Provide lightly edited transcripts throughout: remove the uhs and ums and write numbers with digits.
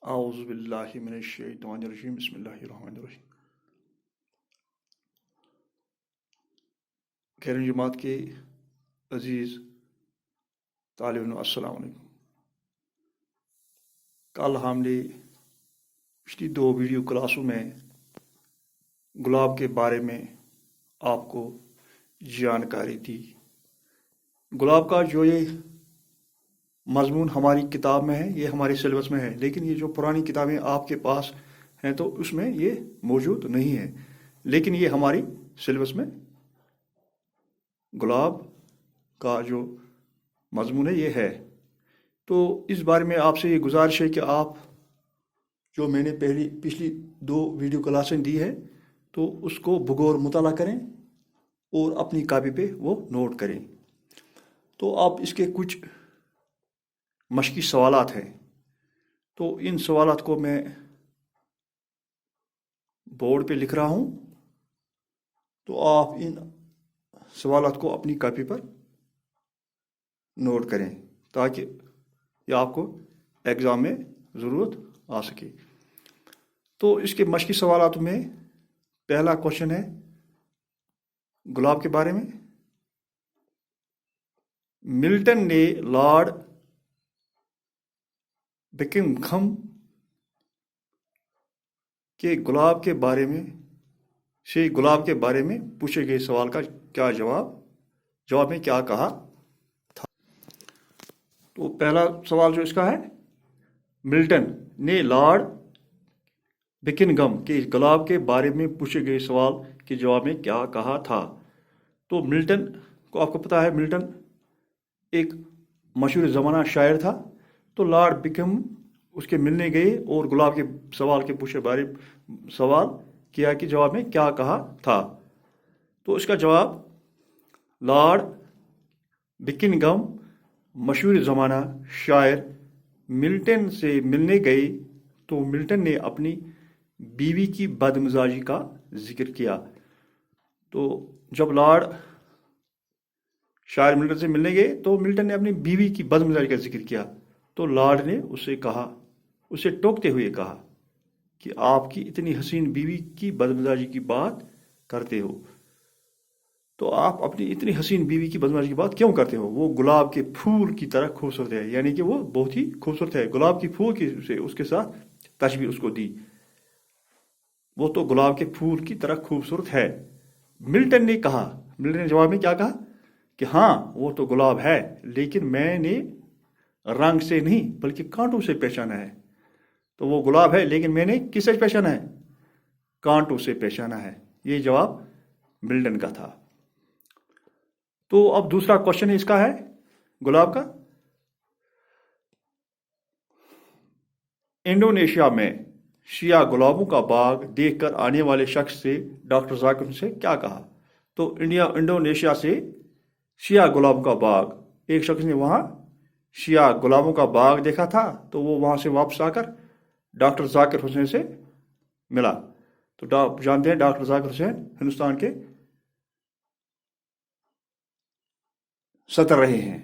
اعوذ باللہ من الشیطان الرجیم بسم اللہ الرحمن الرحیم۔ خیر جماعت کے عزیز طالب علم السلام علیکم۔ کل ہم نے پچھلی 2 ویڈیو کلاسوں میں گلاب کے بارے میں آپ کو جانکاری دی۔ گلاب کا جو یہ مضمون ہماری کتاب میں ہے، یہ ہمارے سلیبس میں ہے، لیکن یہ جو پرانی کتابیں آپ کے پاس ہیں تو اس میں یہ موجود نہیں ہے، لیکن یہ ہماری سلیبس میں گلاب کا جو مضمون ہے یہ ہے۔ تو اس بارے میں آپ سے یہ گزارش ہے کہ آپ جو میں نے پچھلی 2 ویڈیو کلاسیں دی ہے تو اس کو بغور مطالعہ کریں اور اپنی کاپی پہ وہ نوٹ کریں۔ تو آپ اس کے کچھ مشقی سوالات ہیں، تو ان سوالات کو میں بورڈ پہ لکھ رہا ہوں، تو آپ ان سوالات کو اپنی کاپی پر نوٹ کریں تاکہ یہ آپ کو ایگزام میں ضرورت آ سکے۔ تو اس کے مشقی سوالات میں پہلا کوشچن ہے گلاب کے بارے میں۔ ملٹن نے لارڈ بکنگھم کے گلاب کے بارے میں پوچھے گئے سوال کا کیا جواب میں کیا کہا تھا؟ تو پہلا سوال جو اس کا ہے، ملٹن نے لارڈ بکنگھم کے گلاب کے بارے میں پوچھے گئے سوال کے جواب میں کیا کہا تھا؟ تو ملٹن کو آپ کو پتہ ہے، ملٹن ایک مشہور زمانہ شاعر تھا۔ تو لارڈ بکنگھم اس کے ملنے گئے اور گلاب کے سوال کے پوچھے بارے سوال کیا کہ جواب میں کیا کہا تھا؟ تو اس کا جواب، لارڈ بکنگھم مشہور زمانہ شاعر ملٹن سے ملنے گئے تو ملٹن نے اپنی بیوی کی بدمزاجی کا ذکر کیا۔ تو جب لارڈ شاعر ملٹن سے ملنے گئے تو ملٹن نے اپنی بیوی کی بدمزاجی کا ذکر کیا۔ تو لارڈ نے اسے ٹوکتے ہوئے کہا کہ آپ کی اتنی حسین بیوی کی بدمزاجی کی بات کرتے ہو، تو آپ اپنی اتنی حسین بیوی کی بدمزاجی کی بات کیوں کرتے ہو؟ وہ گلاب کے پھول کی طرح خوبصورت ہے، یعنی کہ وہ بہت ہی خوبصورت ہے۔ گلاب کی پھول کی سے اس کے ساتھ تشبیہ اس کو دی، وہ تو گلاب کے پھول کی طرح خوبصورت ہے۔ ملٹن نے جواب میں کیا کہا کہ ہاں وہ تو گلاب ہے، لیکن میں نے رنگ سے نہیں بلکہ کانٹوں سے پہچانا ہے۔ تو وہ گلاب ہے لیکن میں نے کس سے پہچانا ہے؟ کانٹوں سے پہچانا ہے۔ یہ جواب ملٹن کا تھا۔ تو اب دوسرا کوشچن اس کا ہے گلاب کا، انڈونیشیا میں شیعہ گلابوں کا باغ دیکھ کر آنے والے شخص سے ڈاکٹر ذاکر حسین نے کیا کہا؟ تو انڈونیشیا سے شیعہ گلابوں کا باغ، ایک شخص نے وہاں شیعہ گلابوں کا باغ دیکھا تھا، تو وہ وہاں سے واپس آ کر ڈاکٹر ذاکر حسین سے ملا۔ تو جانتے ہیں ڈاکٹر ذاکر حسین ہندوستان کے صدر رہے ہیں،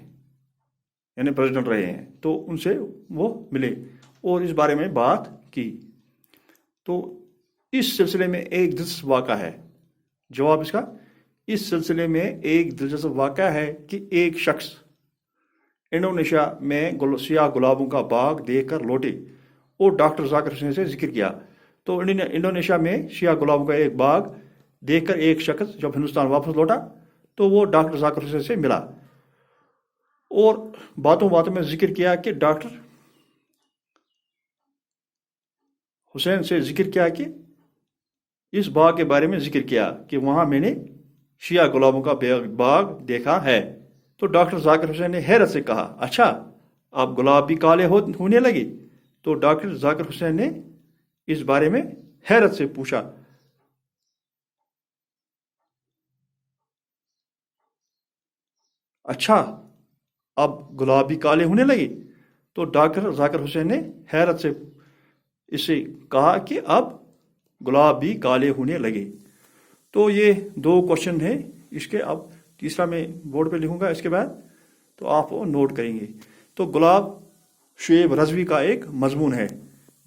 یعنی پریزیڈنٹ رہے ہیں۔ تو ان سے وہ ملے اور اس بارے میں بات کی۔ تو اس سلسلے میں ایک دلچسپ واقعہ ہے، جواب اس کا، اس سلسلے میں ایک دلچسپ واقعہ ہے کہ ایک شخص انڈونیشیا میں سیاہ گلابوں کا باغ دیکھ کر لوٹے اور ڈاکٹر ذاکر حسین سے ذکر کیا۔ تو انڈونیشیا میں سیاہ گلابوں کا ایک باغ دیکھ کر ایک شخص جب ہندوستان واپس لوٹا تو وہ ڈاکٹر ذاکر حسین سے ملا اور باتوں میں ذکر کیا کہ ڈاکٹر حسین سے ذکر کیا کہ اس باغ کے بارے میں ذکر کیا کہ وہاں میں نے شیعہ گلابوں کا باغ دیکھا ہے۔ تو ڈاکٹر ذاکر حسین نے حیرت سے کہا، اچھا اب گلاب بھی کالے ہونے لگے؟ تو ڈاکٹر ذاکر حسین نے اس بارے میں حیرت سے پوچھا، اچھا اب گلاب بھی کالے ہونے لگے؟ تو ڈاکٹر ذاکر حسین نے حیرت سے اس سے کہا کہ اب گلاب بھی کالے ہونے لگے۔ تو یہ 2 کوشچن ہیں اس کے۔ اب تیسرا میں بورڈ پہ لکھوں گا اس کے بعد، تو آپ وہ نوٹ کریں گے۔ تو گلاب شعیب رضوی کا ایک مضمون ہے